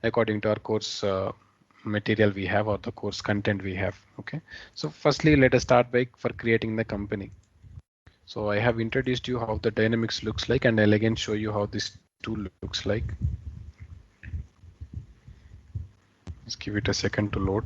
according to our course material we have or the course content we have. Okay, so firstly let us start by for creating the company. So I have introduced you how the dynamics looks like, and I'll again show you how this tool looks like. Just give it a second to load.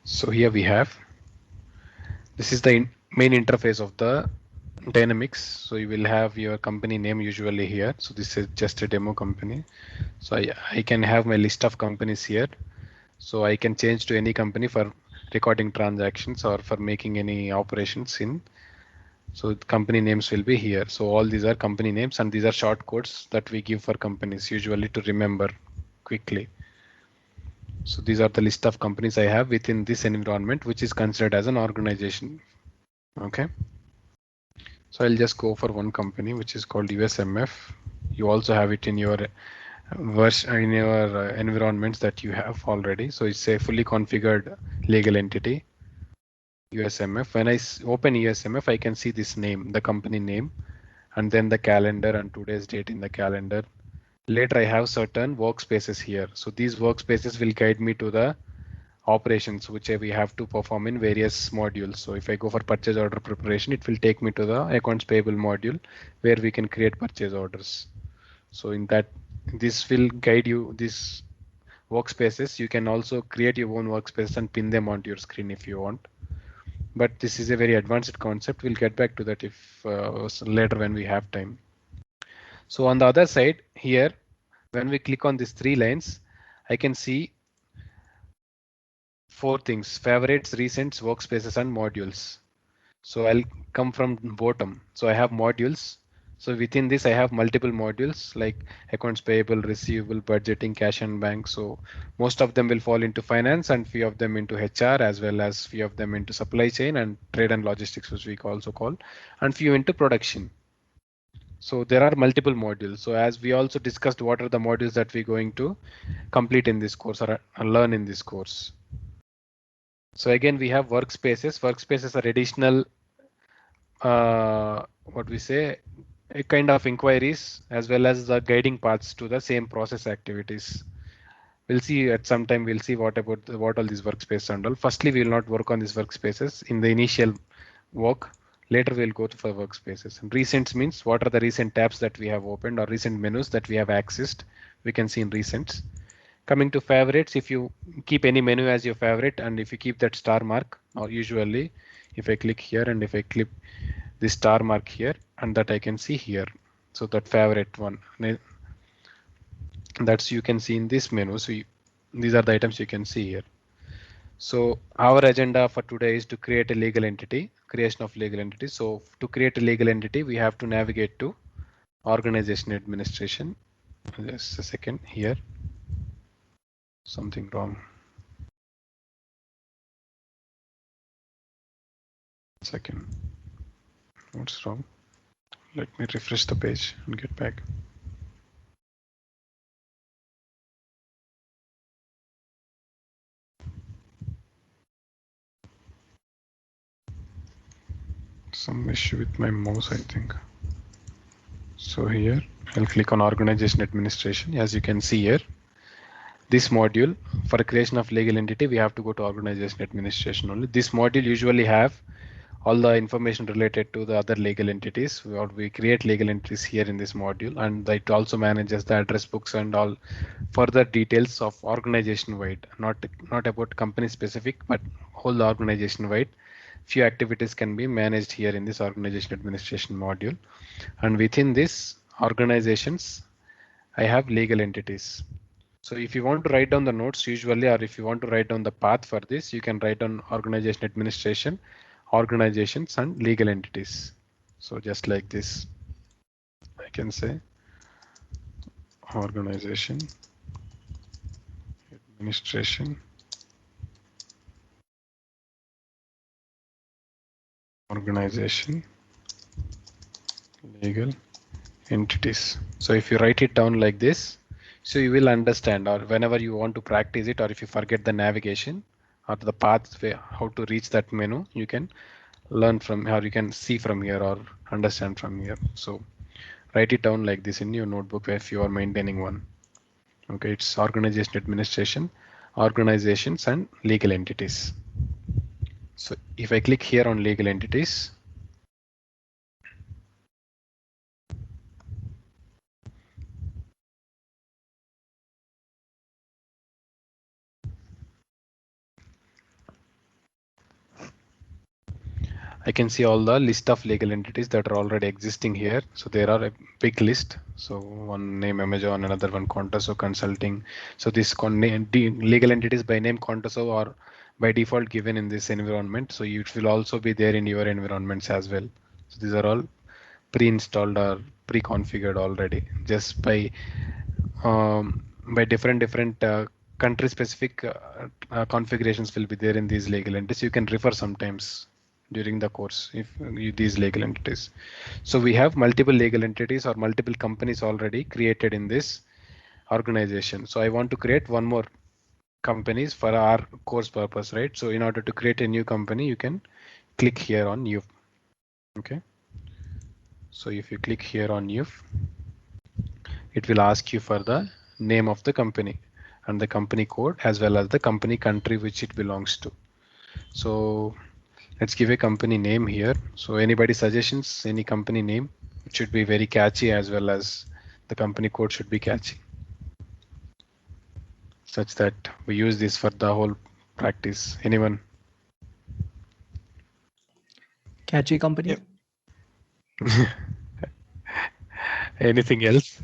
So here we have, this is the main interface of the Dynamics. So you will have your company name usually here. So this is just a demo company. So I can have my list of companies here. So I can change to any company for recording transactions or for making any operations in. So company names will be here. So all these are company names, and these are short codes that we give for companies usually to remember quickly. So these are the list of companies I have within this environment, which is considered as an organization. Okay. So I'll just go for one company, which is called USMF. You also have it in your version in your environments that you have already. So it's a fully configured legal entity, USMF. When I open USMF, I can see this name, the company name, and then the calendar and today's date in the calendar. Later, I have certain workspaces here. So these workspaces will guide me to the operations which we have to perform in various modules. So if I go for purchase order preparation, it will take me to the accounts payable module where we can create purchase orders. So in that, this will guide you this workspaces. You can also create your own workspace and pin them onto your screen if you want. But this is a very advanced concept. We'll get back to that if later when we have time. So on the other side here, when we click on these three lines, I can see four things: favorites, recents, workspaces, and modules. So I'll come from bottom. So I have modules. So within this, I have multiple modules like accounts payable, receivable, budgeting, cash and bank. So most of them will fall into finance, and few of them into HR, as well as few of them into supply chain and trade and logistics, which we also call, and few into production. So there are multiple modules. So as we also discussed, what are the modules that we're going to complete in this course or learn in this course. So again, we have workspaces. Workspaces are additional, what we say, a kind of inquiries as well as the guiding paths to the same process activities. We'll see at some time. We'll see what about what all these workspaces and all. Firstly, we will not work on these workspaces in the initial work. Later, we'll go to for workspaces. And recents means what are the recent tabs that we have opened or recent menus that we have accessed. We can see in recents. Coming to favorites, if you keep any menu as your favorite and if you keep that star mark, or usually if I click here and if I click this star mark here, and that I can see here. So that favorite one, that's you can see in this menu. So these are the items you can see here. So our agenda for today is to create a legal entity, creation of legal entity. So to create a legal entity, we have to navigate to organization administration. Just a second here. Something wrong. Second. What's wrong? Let me refresh the page and get back. Some issue with my mouse, I think. So here I'll click on organization administration. As you can see here, this module for the creation of legal entity, we have to go to organization administration only. This module usually have all the information related to the other legal entities. We create legal entities here in this module, and it also manages the address books and all further details of organization wide, not about company specific, but whole organization wide. Few activities can be managed here in this organization administration module, and within this organizations, I have legal entities. So if you want to write down the notes usually, or if you want to write down the path for this, you can write down organization administration, organizations, and legal entities. So just like this, I can say organization, administration, organization, legal entities. So if you write it down like this, so you will understand, or whenever you want to practice it, or if you forget the navigation or the pathway, how to reach that menu, you can learn from, or you can see from here or understand from here. So write it down like this in your notebook if you are maintaining one. Okay, it's organization administration, organizations and legal entities. So if I click here on legal entities, I can see all the list of legal entities that are already existing here. So there are a big list. So one name Amazon, another one Contoso Consulting. So this legal entities by name Contoso are by default given in this environment. So it will also be there in your environments as well. So these are all pre-installed or pre-configured already just by different country specific configurations will be there in these legal entities. You can refer sometimes during the course if these legal entities. So we have multiple legal entities or multiple companies already created in this organization. So I want to create one more companies for our course purpose, right? So in order to create a new company, you can click here on new. Okay. So if you click here on new, it will ask you for the name of the company and the company code as well as the company country which it belongs to. So let's give a company name here. So anybody suggestions, any company name? It should be very catchy as well as the company code should be catchy, such that we use this for the whole practice. Anyone? Catchy company. Yep. Anything else?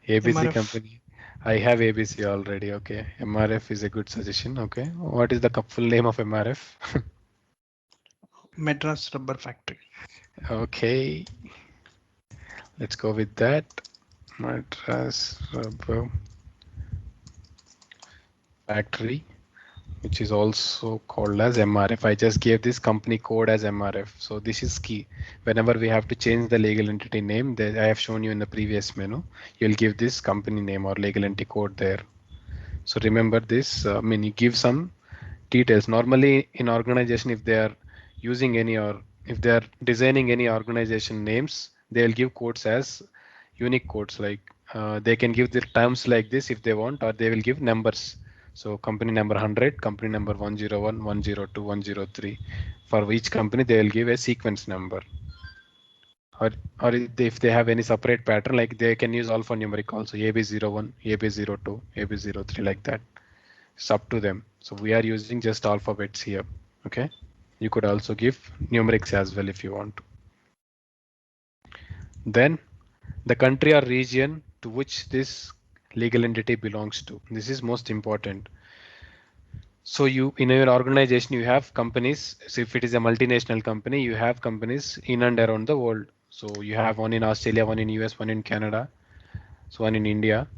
ABC MRF. company. I have ABC already. Okay. MRF is a good suggestion. Okay. What is the full name of MRF? Madras Rubber Factory. Okay. Let's go with that. Madras Rubber Factory, which is also called as MRF. I just gave this company code as MRF. So this is key. Whenever we have to change the legal entity name that I have shown you in the previous menu, you'll give this company name or legal entity code there. So remember this, I mean, you give some details. Normally in organization, if they are using any or if they are designing any organization names, they'll give codes as unique codes. Like they can give the terms like this if they want, or they will give numbers. So company number 100, company number 101, 102, 103. For each company, they will give a sequence number. Or if they have any separate pattern, like they can use alphanumeric also, AB01, AB02, AB03, like that. It's up to them. So we are using just alphabets here. Okay. You could also give numerics as well if you want to. Then the country or region to which this legal entity belongs to. This is most important. So you in your organization you have companies. So if it is a multinational company, you have companies in and around the world. So you have one in Australia, one in US, one in Canada, so one in India.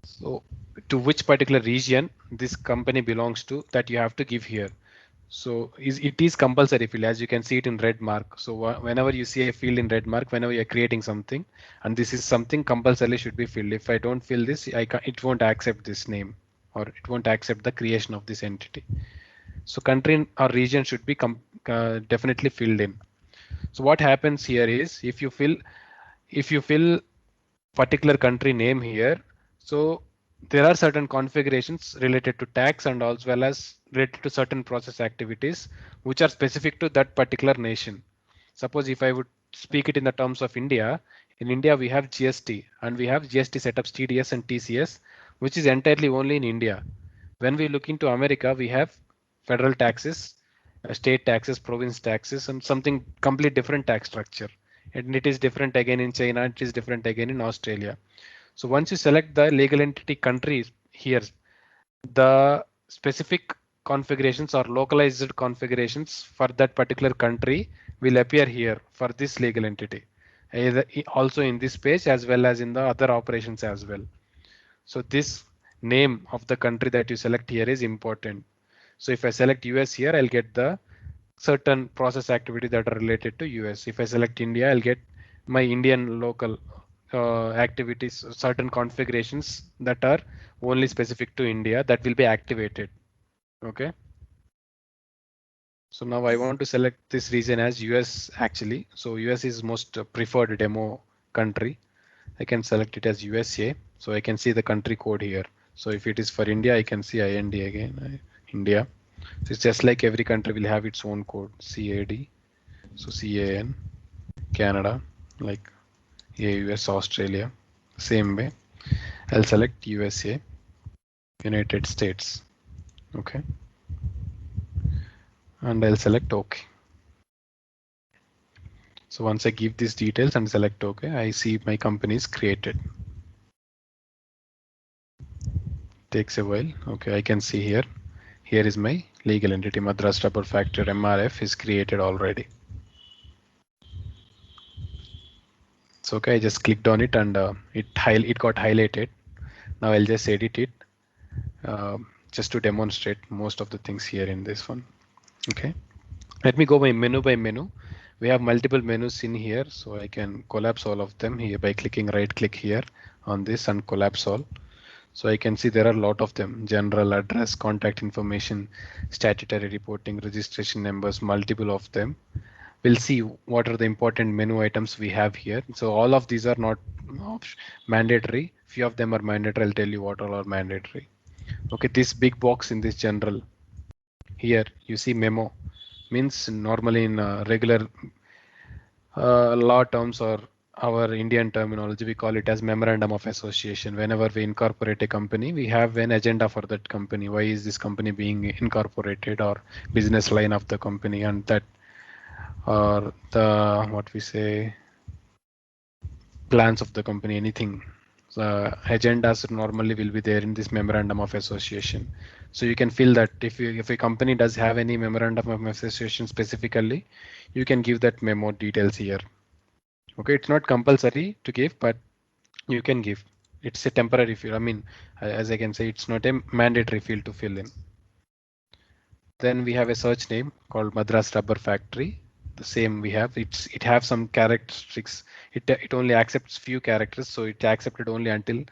So to which particular region this company belongs to, that you have to give here. So it is compulsory field, as you can see it in red mark. So whenever you see a field in red mark, whenever you're creating something, and this is something compulsorily should be filled. If I don't fill this, it won't accept this name, or it won't accept the creation of this entity. So country or region should be definitely filled in. So what happens here is if you fill particular country name here, so there are certain configurations related to tax and as well as related to certain process activities which are specific to that particular nation. Suppose if I would speak it in the terms of India, in India we have GST and we have GST setups TDS and TCS, which is entirely only in India. When we look into America, we have federal taxes, state taxes, province taxes, and something complete different tax structure. And it is different again in China, it is different again in Australia. So once you select the legal entity countries here, the specific configurations or localized configurations for that particular country will appear here for this legal entity, either also in this page as well as in the other operations as well. So this name of the country that you select here is important. So if I select US here, I'll get the certain process activity that are related to US. If I select India, I'll get my Indian local activities, certain configurations that are only specific to India that will be activated. Okay. So now I want to select this region as US actually. So US is most preferred demo country. I can select it as USA. So I can see the country code here. So if it is for India, I can see IND again, India. So it's just like every country will have its own code, CAD. So CAN, Canada, like AUS, Australia, same way. I'll select USA, United States. Okay. And I'll select OK. So once I give these details and select OK, I see my company is created. Takes a while. Okay, I can see here. Here is my legal entity, Madras Rubber Factory MRF is created already. So okay, I just clicked on it and it got highlighted. Now I'll just edit it just to demonstrate most of the things here in this one. Okay, let me go by menu. We have multiple menus in here, so I can collapse all of them here by clicking right click here on this and collapse all. So I can see there are a lot of them: general, address, contact information, statutory reporting, registration numbers, multiple of them. We'll see what are the important menu items we have here. So all of these are not mandatory. Few of them are mandatory. I'll tell you what all are mandatory. Okay, this big box in this general here, you see memo means normally in regular law terms or our Indian terminology, we call it as memorandum of association. Whenever we incorporate a company, we have an agenda for that company. Why is this company being incorporated, or business line of the company, and that, or the what we say, plans of the company, anything. Agendas normally will be there in this memorandum of association. So you can feel that if a company does have any memorandum of association specifically, you can give that memo details here. Okay, it's not compulsory to give, but you can give. It's a temporary field. I mean, as I can say, it's not a mandatory field to fill in. Then we have a search name called Madras Rubber Factory. The same we have. It have some characteristics. It only accepts few characters, so it accepted only until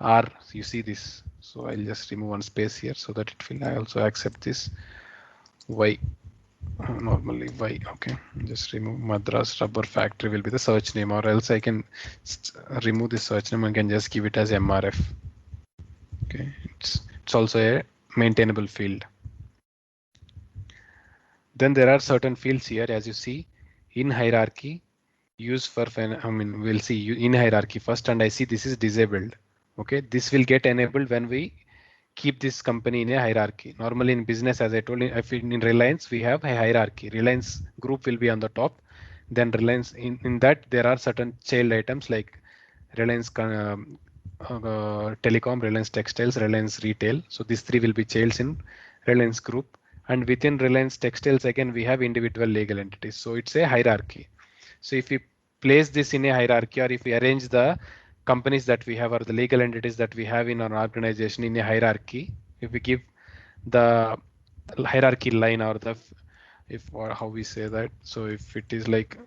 R. You see this. So I'll just remove one space here so that it will. I also accept this Y. Normally Y. Okay, just remove Madras Rubber Factory will be the search name, or else I can remove the search name and can just give it as MRF. Okay, it's also a maintainable field. Then there are certain fields here, as you see, in hierarchy, use for, we'll see in hierarchy first, and I see this is disabled. Okay, this will get enabled when we keep this company in a hierarchy. Normally in business, as I told you, if in Reliance, we have a hierarchy. Reliance Group will be on the top. Then Reliance, in that there are certain child items like Reliance Telecom, Reliance Textiles, Reliance Retail. So these three will be childs in Reliance Group. And within Reliance Textiles, again, we have individual legal entities. So it's a hierarchy. So if we place this in a hierarchy, or if we arrange the companies that we have or the legal entities that we have in our organization in a hierarchy, if we give the hierarchy line, or the, or how we say that. So if it is like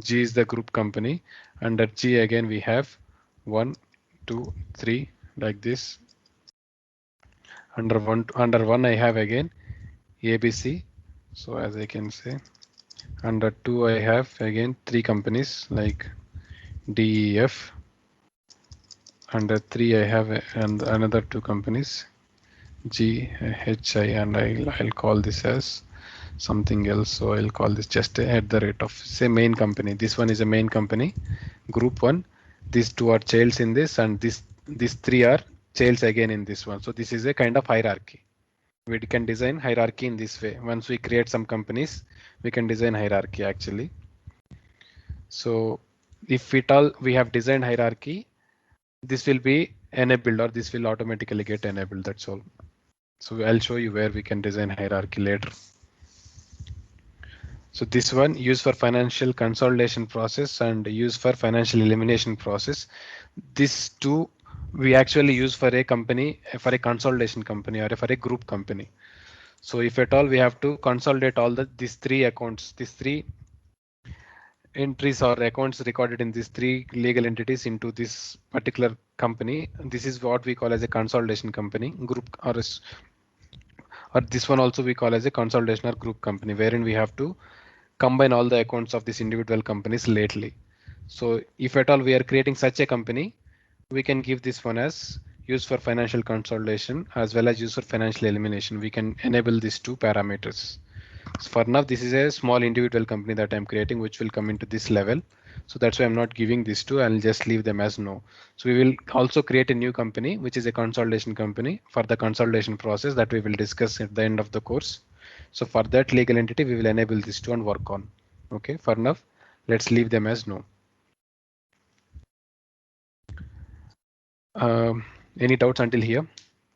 G is the group company, under G again we have 1, 2, 3 like this. Under one I have again ABC. So as I can say, under 2 I have again 3 companies like DEF. Under 3 I have another 2 companies GHI, and I'll call this as something else. So I'll call this just at the rate of, say, main company. This one is a main company, group 1. These 2 are childs in this, and these 3 are childs again in this one. So this is a kind of hierarchy. We can design hierarchy in this way. Once we create some companies, we can design hierarchy actually. So if it all we have designed hierarchy, this will be enabled, or this will automatically get enabled. That's all. So I'll show you where we can design hierarchy later. So this one used for financial consolidation process and used for financial elimination process. These two we actually use for a company, for a consolidation company, or for a group company. So if at all we have to consolidate all these 3 accounts, these 3 entries or accounts recorded in these three legal entities into this particular company. This is what we call as a consolidation company group, or this one also we call as a consolidation or group company, wherein we have to combine all the accounts of these individual companies lately. So if at all we are creating such a company, we can give this one as use for financial consolidation as well as use for financial elimination. We can enable these two parameters. So for now, this is a small individual company that I'm creating, which will come into this level. So that's why I'm not giving these two. I'll just leave them as no. So we will also create a new company, which is a consolidation company for the consolidation process that we will discuss at the end of the course. So for that legal entity, we will enable these two and work on. Okay, for now, let's leave them as no. Any doubts until here?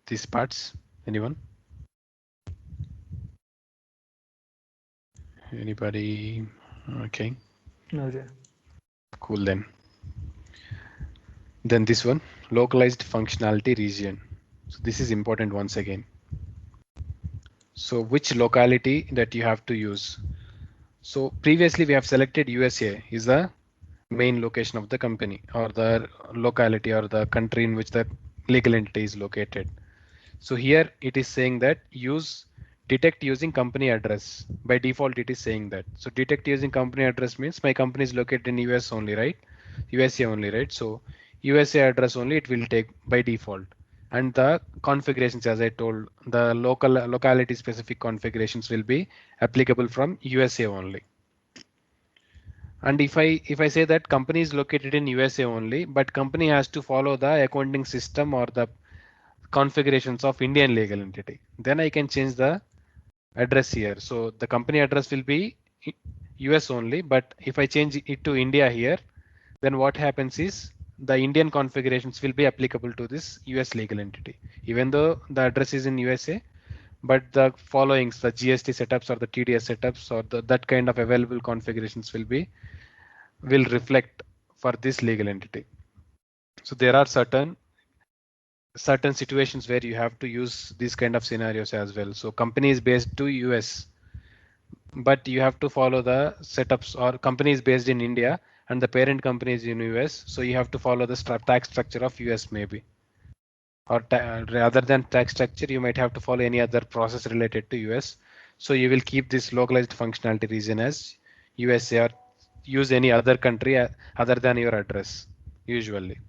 These parts, anyone? Anybody? Okay. No, Jay. Cool then. Then this one, localized functionality region. So this is important once again. So which locality that you have to use? So previously we have selected USA is the main location of the company or the locality or the country in which the legal entity is located. So here it is saying that use detect using company address. By default, it is saying that. So detect using company address means my company is located in US only, right? USA only, right? So USA address only it will take by default. And the configurations, as I told, the locality specific configurations will be applicable from USA only. And if I say that company is located in USA only, but company has to follow the accounting system or the configurations of Indian legal entity, then I can change the address here. So the company address will be US only, but if I change it to India here, then what happens is the Indian configurations will be applicable to this US legal entity, even though the address is in USA, but the followings, the GST setups or the TDS setups or that kind of available configurations will reflect for this legal entity. So there are certain situations where you have to use these kind of scenarios as well. So company is based to US, but you have to follow the setups, or company is based in India and the parent company is in US. So you have to follow the tax structure of US maybe, or rather than tax structure, you might have to follow any other process related to US. So you will keep this localized functionality region as USA or use any other country other than your address usually.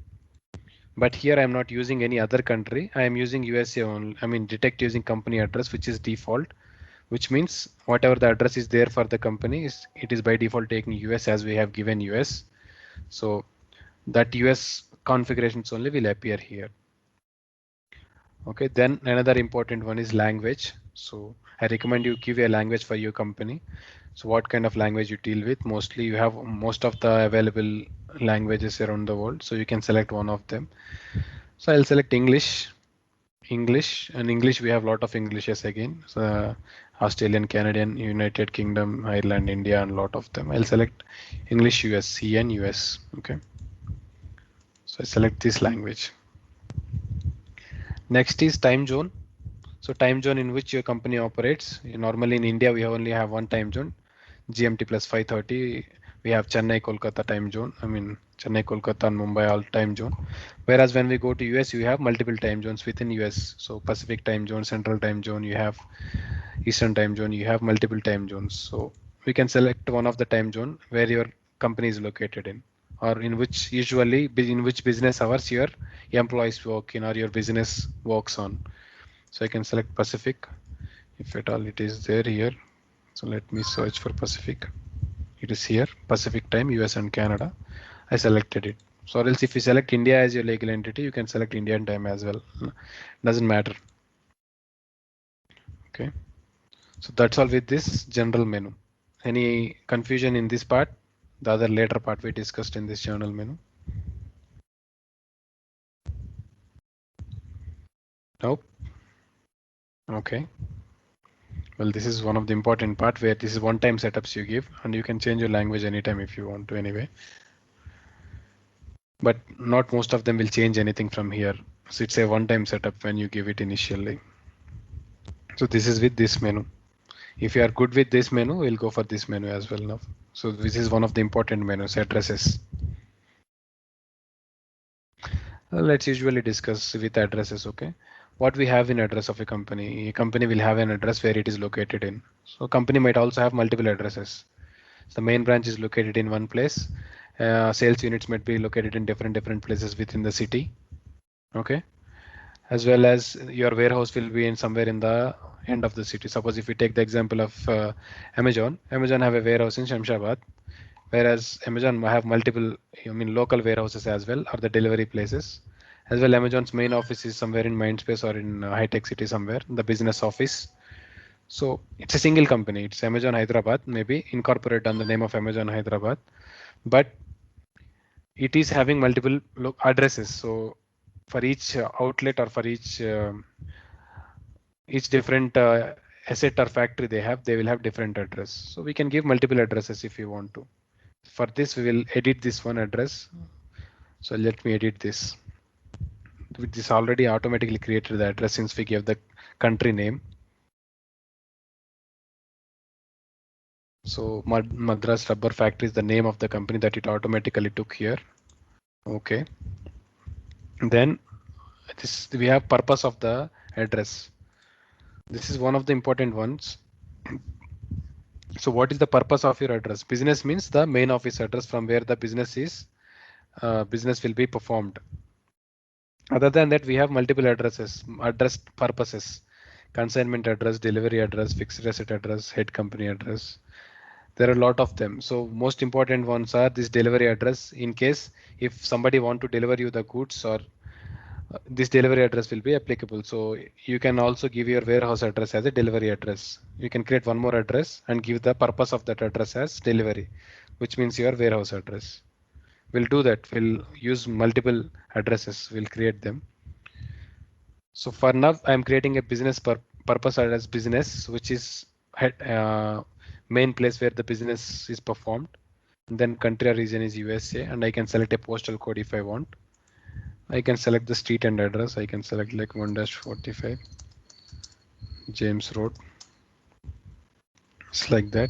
But here I'm not using any other country. I am using USA only. I mean, detect using company address, which is default, which means whatever the address is there for the company it is by default taking US as we have given US. So that US configurations only will appear here. Okay, then another important one is language. So I recommend you give a language for your company. So what kind of language you deal with? Mostly you have most of the available languages around the world. So you can select one of them. So I'll select English. And English we have a lot of Englishes again. So Australian, Canadian, United Kingdom, Ireland, India, and a lot of them. I'll select English US, CN US. Okay. So I select this language. Next is time zone. So time zone in which your company operates. Normally in India, we only have one time zone, GMT plus 5:30. We have Chennai, Kolkata time zone. I mean, Chennai, Kolkata, and Mumbai all time zone. Whereas when we go to US, you have multiple time zones within US. So Pacific time zone, Central time zone, you have Eastern time zone, you have multiple time zones. So we can select one of the time zone where your company is located in, or in which usually in which business hours your employees work in or your business works on. So I can select Pacific if at all it is there here. So let me search for Pacific. It is here, Pacific time, US and Canada. I selected it. So or else if you select India as your legal entity, you can select Indian time as well. Doesn't matter. Okay. So that's all with this general menu. Any confusion in this part? The other later part we discussed in this general menu. Nope. Okay. Well, this is one of the important part where this is one-time setups you give, and you can change your language anytime if you want to anyway. But not most of them will change anything from here. So it's a one-time setup when you give it initially. So this is with this menu. If you are good with this menu, we'll go for this menu as well now. So this is one of the important menus, addresses. Let's usually discuss with addresses, okay? What we have in address of a company will have an address where it is located in. So company might also have multiple addresses. The main branch is located in one place. Sales units might be located in different places within the city, okay? As well as your warehouse will be in somewhere in the end of the city. Suppose if we take the example of Amazon have a warehouse in Shamshabad, whereas Amazon have multiple, local warehouses as well, or the delivery places. As well, Amazon's main office is somewhere in Mindspace or in high tech city somewhere, the business office. So it's a single company. It's Amazon Hyderabad, maybe incorporated on the name of Amazon Hyderabad, but it is having multiple addresses. So for each outlet or for each different asset or factory they will have different address. So we can give multiple addresses if you want to. For this, we will edit this one address. So let me edit this. With this already automatically created the address since we gave the country name. So Madras Rubber Factory is the name of the company that it automatically took here. Okay. Then this we have purpose of the address. This is one of the important ones. So what is the purpose of your address? Business means the main office address from where the business will be performed. Other than that, we have multiple addresses, address purposes, consignment address, delivery address, fixed asset address, head company address. There are a lot of them. So most important ones are this delivery address. In case if somebody want to deliver you the goods, or this delivery address will be applicable. So you can also give your warehouse address as a delivery address. You can create one more address and give the purpose of that address as delivery, which means your warehouse address. We'll do that. We'll use multiple addresses. We'll create them. So for now, I'm creating a business purpose address business, which is main place where the business is performed. And then country or region is USA, and I can select a postal code if I want. I can select the street and address. I can select like 1-45 James Road. It's like that.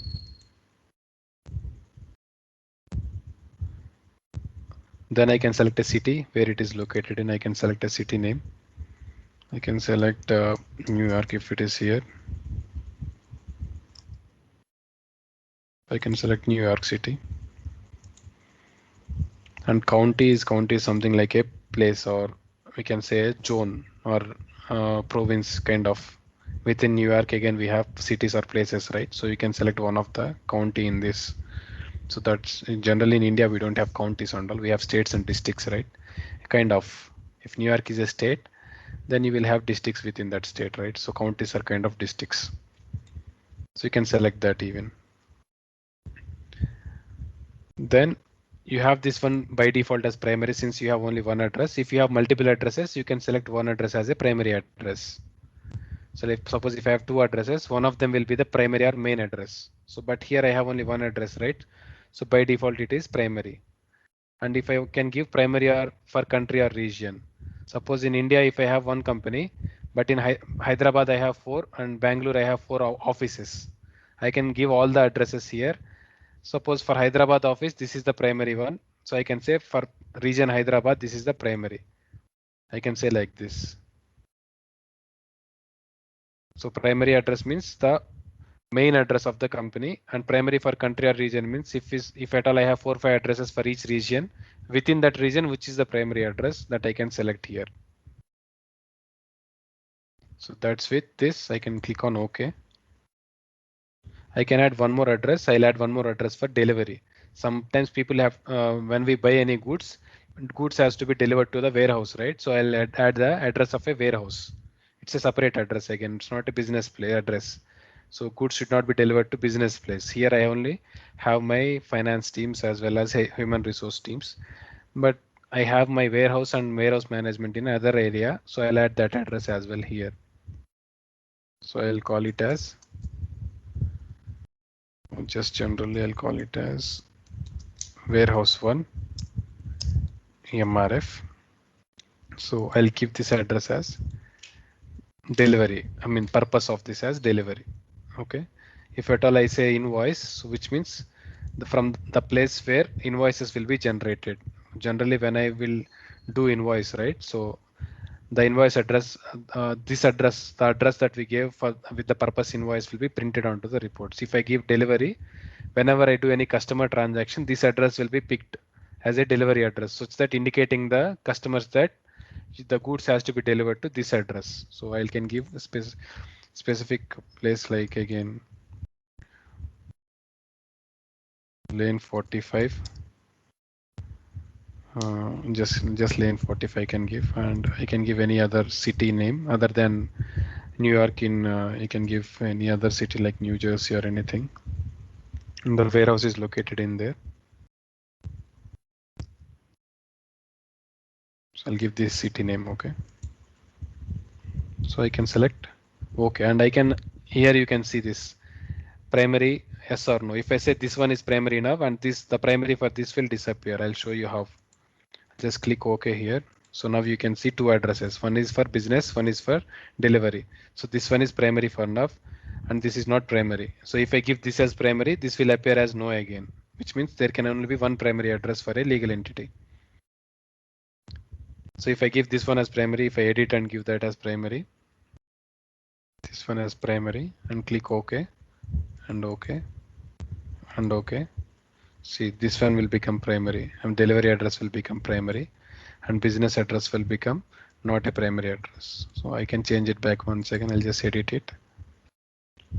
Then I can select a city where it is located in. I can select a city name. I can select New York if it is here. I can select New York City. And county is something like a place, or we can say a zone or province kind of. Within New York, again, we have cities or places, right? So you can select one of the county in this. So that's generally in India, we don't have counties and all. We have states and districts, right? Kind of. If New York is a state, then you will have districts within that state, right? So counties are kind of districts. So you can select that even. Then you have this one by default as primary since you have only one address. If you have multiple addresses, you can select one address as a primary address. So suppose if I have two addresses, one of them will be the primary or main address. So but here I have only one address, right? So by default it is primary. And if I can give primary or for country or region, suppose in India if I have one company, but in Hyderabad I have 4 and Bangalore I have 4 offices, I can give all the addresses here. Suppose for Hyderabad office, this is the primary one. So I can say for region Hyderabad, this is the primary. I can say like this. So primary address means the main address of the company, and primary for country or region means if at all I have 4 or 5 addresses for each region, within that region, which is the primary address that I can select here. So that's with this, I can click on OK. I can add one more address. I'll add one more address for delivery. Sometimes people have, when we buy any goods has to be delivered to the warehouse, right? So I'll add the address of a warehouse. It's a separate address again. It's not a business address. So goods should not be delivered to business place. Here I only have my finance teams as well as human resource teams, but I have my warehouse and warehouse management in another area. So I'll add that address as well here. So I'll call it as, just generally I'll call it as warehouse 1 MRF. So I'll keep this address as delivery. Purpose of this as delivery. Okay. If at all I say invoice, so which means from the place where invoices will be generated. Generally, when I will do invoice, right? So the invoice address, this address, the address that we gave for with the purpose invoice will be printed onto the reports. If I give delivery, whenever I do any customer transaction, this address will be picked as a delivery address. So it's that indicating the customers that the goods has to be delivered to this address. So I can give a specific place like again lane 45. Just lane 45 I can give, and I can give any other city name other than New York. In you can give any other city like New Jersey or anything. And the warehouse is located in there. So I'll give this city name. Okay. So I can select okay, and I can here you can see this primary yes or no. If I say this one is primary now and this the primary for this will disappear. I'll show you how. Just click OK here. So now you can see two addresses. One is for business, one is for delivery. So this one is primary for now and this is not primary. So if I give this as primary, this will appear as no again, which means there can only be one primary address for a legal entity. So if I give this one as primary, if I edit and give that as primary, this one as primary and click OK and OK and OK. See, this one will become primary and delivery address will become primary and business address will become not a primary address. So I can change it back once again. I'll just edit it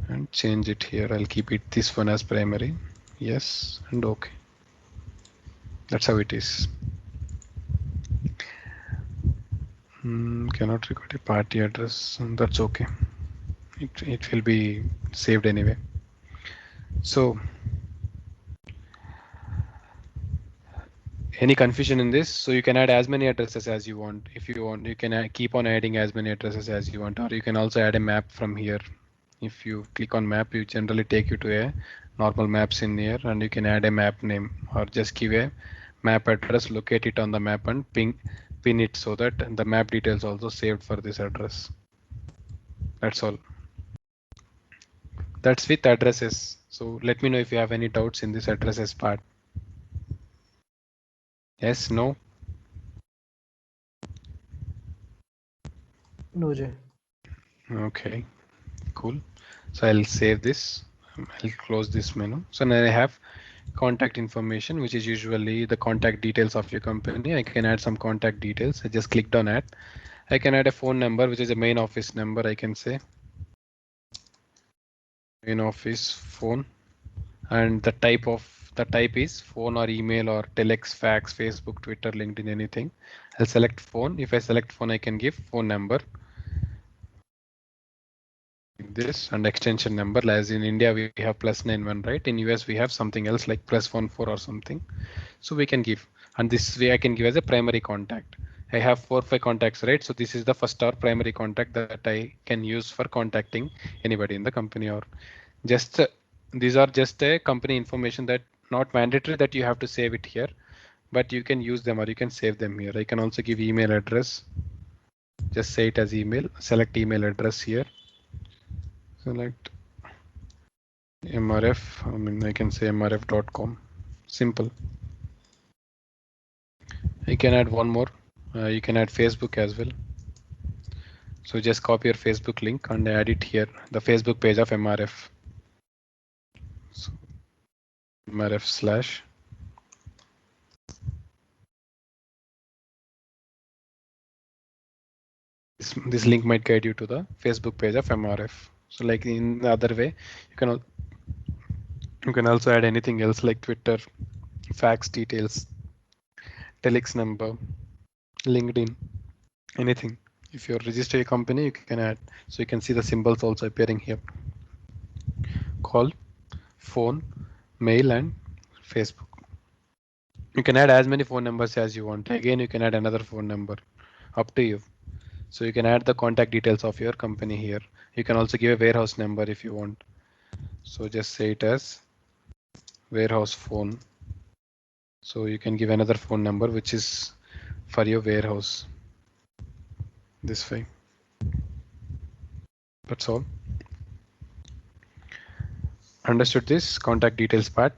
and change it here. I'll keep it this one as primary. Yes and OK. That's how it is. Cannot record a party address. That's okay. It will be saved anyway. So any confusion in this? So you can add as many addresses as you want. If you want, you can keep on adding as many addresses as you want, or you can also add a map from here. If you click on map, you generally take you to a normal maps in here, and you can add a map name or just give a map address, locate it on the map and pin it so that the map details also saved for this address. That's all. That's with addresses. So let me know if you have any doubts in this addresses part. Yes, no? No, Jay. Okay, cool. So I'll save this. I'll close this menu. So now I have contact information, which is usually the contact details of your company. I can add some contact details. I just clicked on add. I can add a phone number, which is a main office number. I can say main office phone, and the type is phone or email or telex, fax, Facebook, Twitter, LinkedIn, anything. I'll select phone. If I select phone, I can give phone number. This and extension number, as in India we have +91, right? In US we have something else like +14 or something. So we can give, and this way I can give as a primary contact. I have 4 or 5 contacts, right? So this is the first or primary contact that I can use for contacting anybody in the company, or just these are just a company information that not mandatory that you have to save it here, but you can use them or you can save them here. I can also give email address. Just say it as email. Select email address here. Select MRF. I can say mrf.com. Simple. I can add one more. You can add Facebook as well. So just copy your Facebook link and add it here, the Facebook page of MRF. So MRF/. This link might guide you to the Facebook page of MRF. So like in the other way, you can also add anything else like Twitter, fax details, telex number, LinkedIn, anything. If you register a company, you can add. So you can see the symbols also appearing here. Call, phone, mail, and Facebook. You can add as many phone numbers as you want. Again, you can add another phone number. Up to you. So you can add the contact details of your company here. You can also give a warehouse number if you want. So just say it as warehouse phone. So you can give another phone number which is for your warehouse. This way. That's all. Understood this contact details part,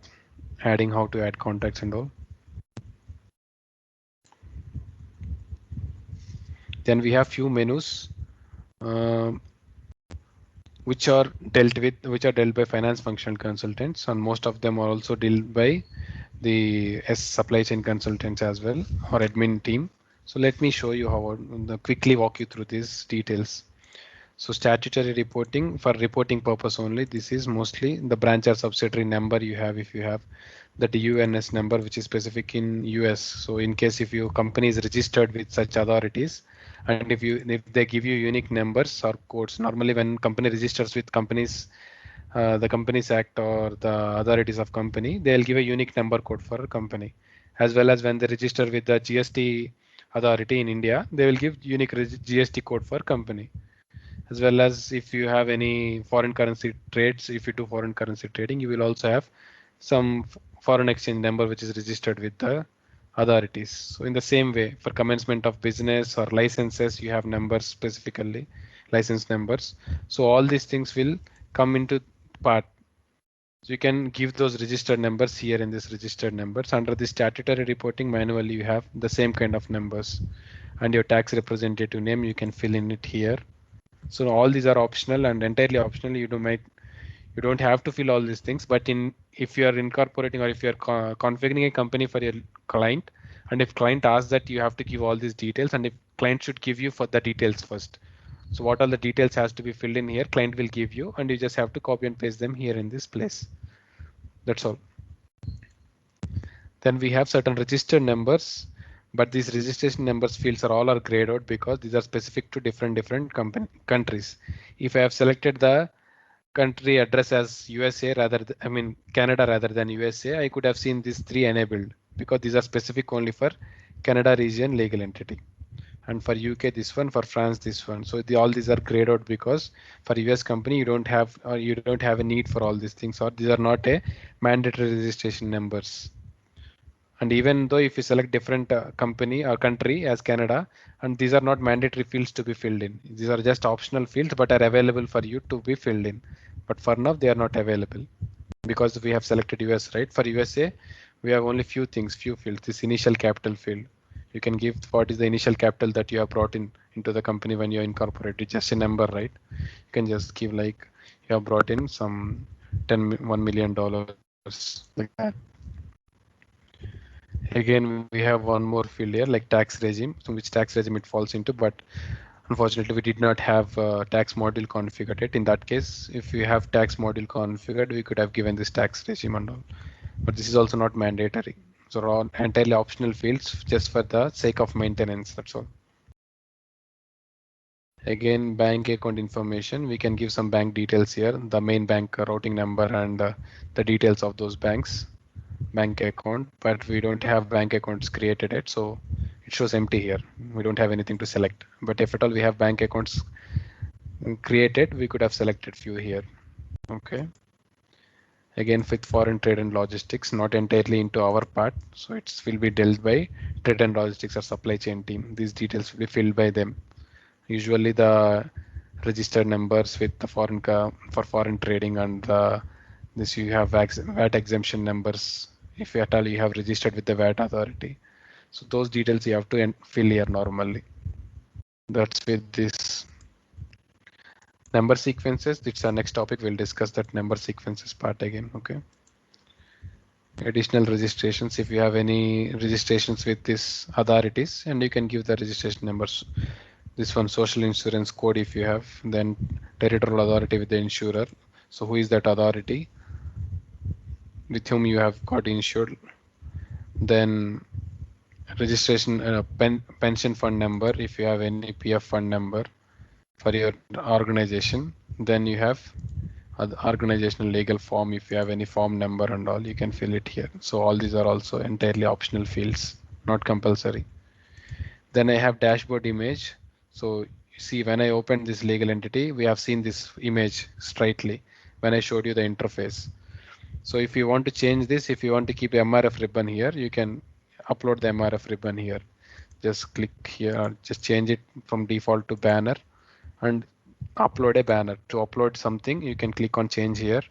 adding how to add contacts and all. Then we have few menus which are dealt by finance functional consultants, and most of them are also dealt by the supply chain consultants as well, or admin team. So let me show you how quickly walk you through these details. So statutory reporting, for reporting purpose only, this is mostly the branch or subsidiary number you have. If you have the DUNS number, which is specific in US. So in case if your company is registered with such authorities, and if they give you unique numbers or codes, normally when company registers with companies, the Companies Act or the authorities of company, they'll give a unique number code for a company. As well as when they register with the GST authority in India, they will give unique GST code for company. As well as if you have any foreign currency trades, if you do foreign currency trading, you will also have some foreign exchange number which is registered with the authorities. So in the same way, for commencement of business or licenses, you have numbers specifically, license numbers. So all these things will come into part. So you can give those registered numbers here in this registered numbers. Under the statutory reporting manually, you have the same kind of numbers, and your tax representative name, you can fill in it here. So all these are optional and entirely optional. You don't have to fill all these things, but if you are incorporating or if you are configuring a company for your client, and if client asks that, you have to give all these details, and if client should give you for the details first. So what all the details has to be filled in here, client will give you, and you just have to copy and paste them here in this place. That's all. Then we have certain registered numbers, but these registration numbers fields are grayed out because these are specific to different countries. If I have selected the country address as USA Canada rather than USA, I could have seen these three enabled because these are specific only for Canada region legal entity. And for UK this one, for France this one. So all these are grayed out because for US company you don't have a need for all these things, or these are not a mandatory registration numbers. And even though if you select different company or country as Canada, and these are not mandatory fields to be filled in. These are just optional fields but are available for you to be filled in. But for now they are not available because we have selected US, right? For USA, we have only few fields. This initial capital field. You can give what is the initial capital that you have brought into the company when you incorporate it, just a number, right? You can just give like you have brought in some $1 million like that. Again, we have one more field here like tax regime, so which tax regime it falls into, but unfortunately we did not have tax module configured it. In that case, if we have tax module configured, we could have given this tax regime and all, but this is also not mandatory. So all entirely optional fields just for the sake of maintenance, that's all. Again, bank account information, we can give some bank details here, the main bank routing number and the details of those banks. Bank account, but we don't have bank accounts created yet, so it shows empty here. We don't have anything to select, but if at all we have bank accounts created, we could have selected few here. Okay. Again, with foreign trade and logistics, not entirely into our part, so it will be dealt by trade and logistics or supply chain team. These details will be filled by them. Usually the registered numbers with the for foreign trading and this you have VAT exemption numbers if at all you have registered with the VAT authority. So those details you have to fill here normally. That's with this number sequences. It's our next topic. We'll discuss that number sequences part again. Okay. Additional registrations. If you have any registrations with these authorities, and you can give the registration numbers. This one, social insurance code if you have, then territorial authority with the insurer. So who is that authority with whom you have got insured? Then registration pension fund number if you have any PF fund number for your organization. Then you have organizational legal form if you have any form number and all, you can fill it here. So all these are also entirely optional fields, not compulsory. Then I have dashboard image. So you see when I opened this legal entity, we have seen this image straightly when I showed you the interface. So if you want to change this, if you want to keep MRF ribbon here, you can upload the MRF ribbon here. Just click here, just change it from default to banner and upload a banner. To upload something, you can click on change here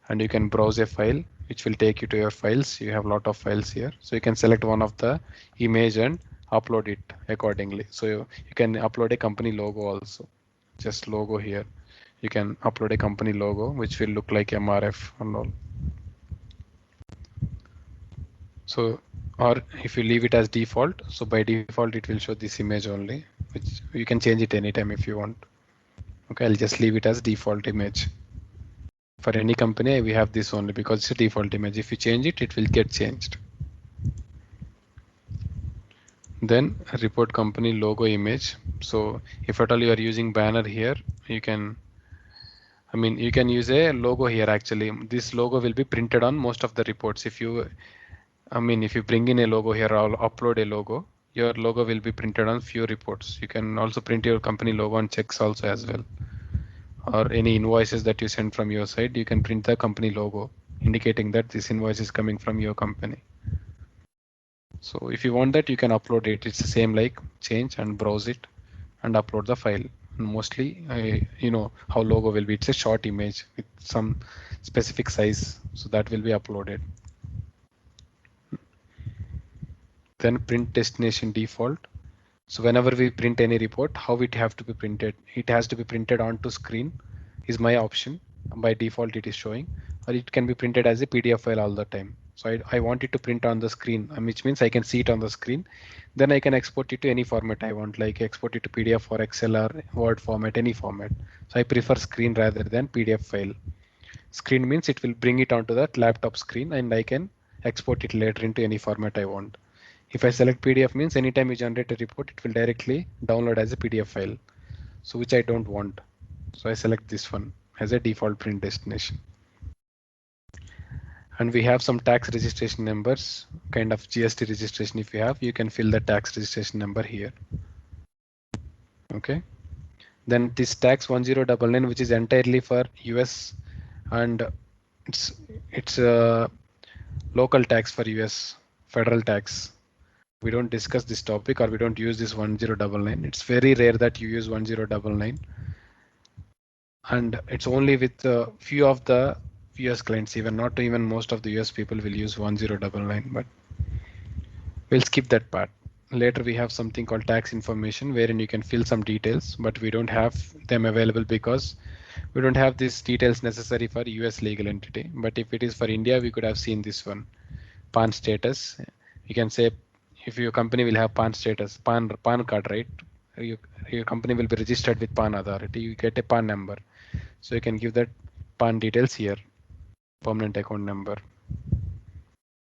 and you can browse a file which will take you to your files. You have a lot of files here, so you can select one of the image and upload it accordingly. So you can upload a company logo also, just logo here. You can upload a company logo which will look like MRF and all. So, or if you leave it as default, so by default it will show this image only, which you can change it anytime if you want. Okay, I'll just leave it as default image. For any company, we have this only because it's a default image. If you change it, it will get changed. Then report company logo image. So if at all you are using banner here, you can, you can use a logo here actually. This logo will be printed on most of the reports. If you, if you bring in a logo here, I'll upload a logo, your logo will be printed on few reports. You can also print your company logo on checks also as well. Or any invoices that you send from your side, you can print the company logo indicating that this invoice is coming from your company. So if you want that, you can upload it. It's the same like change and browse it and upload the file. And mostly, you know how logo will be. It's a short image with some specific size, so that will be uploaded. Then print destination default. So whenever we print any report, how it have to be printed? It has to be printed onto screen is my option. By default it is showing, or it can be printed as a PDF file all the time. So I want it to print on the screen, which means I can see it on the screen. Then I can export it to any format I want, like export it to PDF or Excel or Word format, any format. So I prefer screen rather than PDF file. Screen means it will bring it onto that laptop screen and I can export it later into any format I want. If I select PDF means anytime you generate a report, it will directly download as a PDF file. So which I don't want. So I select this one as a default print destination. And we have some tax registration numbers, kind of GST registration. If you have, you can fill the tax registration number here. Okay. Then this tax 1099, which is entirely for US, and it's a local tax for US, federal tax. We don't discuss this topic, or we don't use this 1099. It's very rare that you use 1099. And it's only with a few of the US clients, even not even most of the US people will use 1099, but we'll skip that part. Later we have something called tax information wherein you can fill some details, but we don't have them available because we don't have these details necessary for US legal entity. But if it is for India, we could have seen this one, PAN status. You can say if your company will have PAN status, PAN card, right? Your company will be registered with PAN authority. You get a PAN number. So you can give that PAN details here, permanent account number,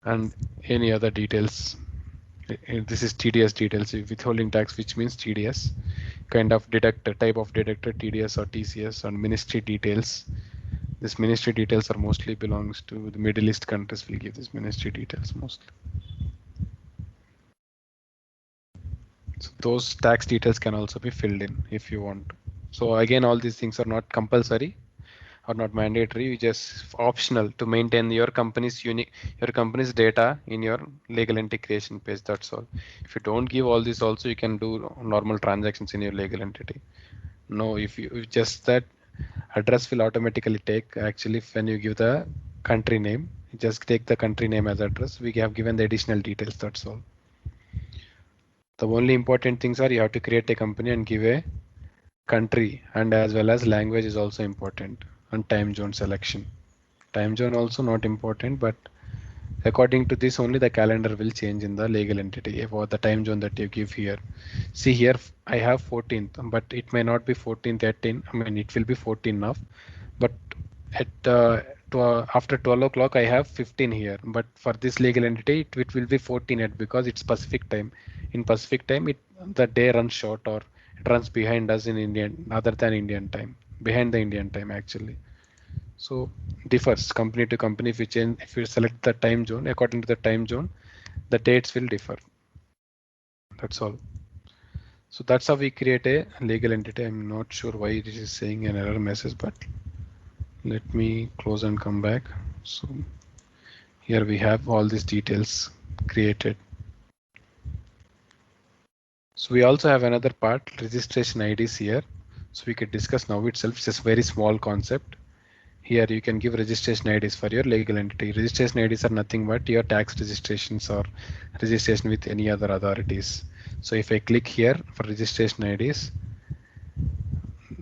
and any other details. This is TDS details, withholding tax, which means TDS, kind of deductor, type of deductor, TDS or TCS, and ministry details. This ministry details are mostly belongs to the Middle East countries. Will give this ministry details mostly. So those tax details can also be filled in if you want. So again, all these things are not compulsory or not mandatory, just optional to maintain your company's data in your legal entity creation page. That's all. If you don't give all this, also you can do normal transactions in your legal entity. No, if just that address will automatically take, actually when you give the country name, just take the country name as address. We have given the additional details. That's all. The only important things are you have to create a company and give a country, and as well as language is also important, and time zone selection. Time zone also not important, but according to this only the calendar will change in the legal entity about the time zone that you give here. See here I have 14th, but it may not be 14th 18. It will be 14 now, but at after 12 o'clock I have 15 here, but for this legal entity it will be 14 at, because it's Pacific time. In Pacific time the day runs short, or it runs behind us in Indian, other than Indian time, behind the Indian time actually. So differs company to company. If you select the time zone, according to the time zone, the dates will differ. That's all. So that's how we create a legal entity. I'm not sure why it is saying an error message, but let me close and come back. So here we have all these details created. So we also have another part, registration IDs here. So we could discuss now itself. It's just very small concept. here you can give registration IDs for your legal entity. Registration IDs are nothing but your tax registrations or registration with any other authorities. So if I click here for registration IDs,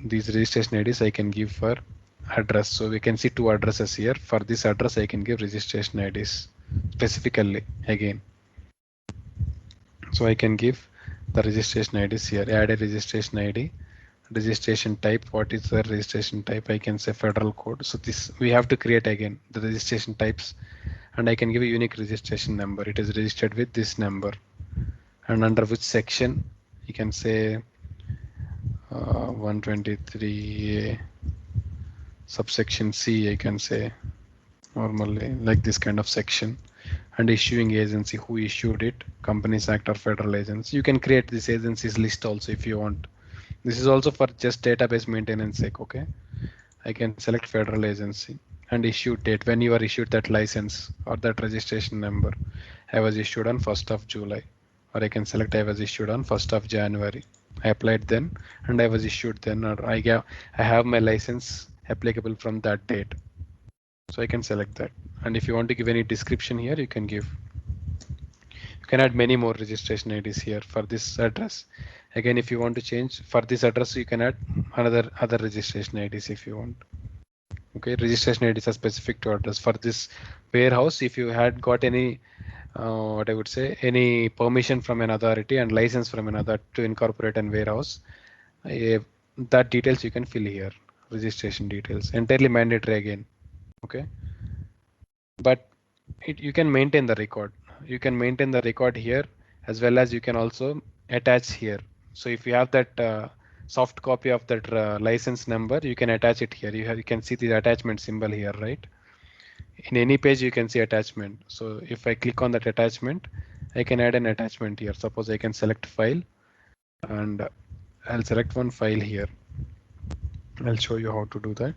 these registration IDs I can give for address. So we can see two addresses here. For this address, I can give registration IDs specifically again. So I can give the registration IDs here. Add a registration ID. Registration type. What is the registration type? I can say federal code. So this we have to create again the registration types, and I can give a unique registration number. It is registered with this number, and under which section you can say 123A subsection C. I can say normally like this kind of section, and issuing agency, who issued it, Companies Act or federal agency. You can create this agencies list also if you want. This is also for just database maintenance sake. Okay, I can select federal agency and issue date when you are issued that license or that registration number. I was issued on 1st of July, or I can select I was issued on 1st of January. I applied then and I was issued then, or I have my license applicable from that date. So I can select that. And if you want to give any description here, you can give. You can add many more registration IDs here for this address. Again, if you want to change for this address, you can add other registration IDs if you want. Okay, registration IDs are specific to address. For this warehouse, if you had got any what I would say, any permission from an authority and license from another to incorporate an warehouse, that details you can fill here. Registration details, entirely mandatory again. Okay, but you can maintain the record. You can maintain the record here, as well as you can also attach here. So if you have that soft copy of that license number, you can attach it here. You can see the attachment symbol here, right? In any page you can see attachment. So if I click on that attachment, I can add an attachment here. Suppose I can select file, and I'll select one file here. I'll show you how to do that.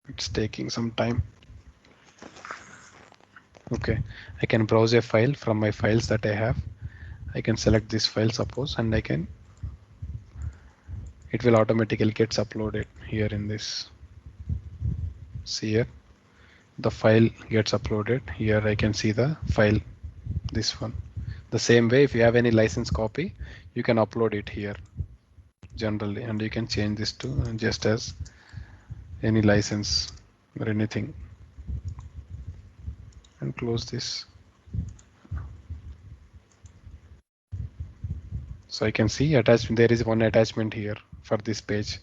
It's taking some time. Okay, I can browse a file from my files that I have. I can select this file, suppose, and it will automatically gets uploaded here in this. See here, the file gets uploaded here. I can see the file, this one. The same way, if you have any license copy, you can upload it here generally, and you can change this to just as any license or anything, and close this. So I can see attachment. There is one attachment here for this page.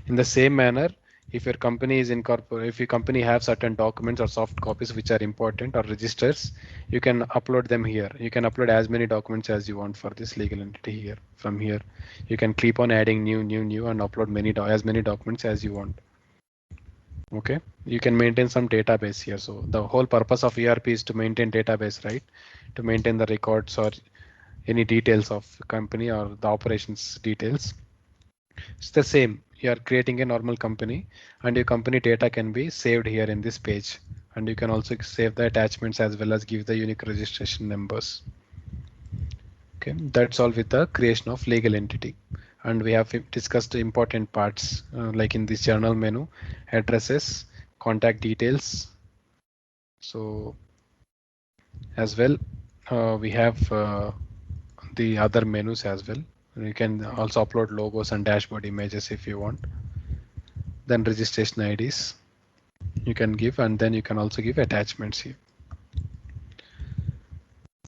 In the same manner, if your company is incorporated, if your company have certain documents or soft copies which are important or registers, you can upload them here. You can upload as many documents as you want for this legal entity here. From here, you can keep on adding new, and upload as many documents as you want. Okay, you can maintain some database here. So the whole purpose of ERP is to maintain database, right? To maintain the records or any details of company or the operations details. It's the same. You are creating a normal company, and your company data can be saved here in this page, and you can also save the attachments as well as give the unique registration numbers. Okay, that's all with the creation of legal entity. And we have discussed the important parts like in this journal menu, addresses, contact details. So as well, we have the other menus as well. You can also upload logos and dashboard images if you want. Then registration IDs you can give, and then you can also give attachments here.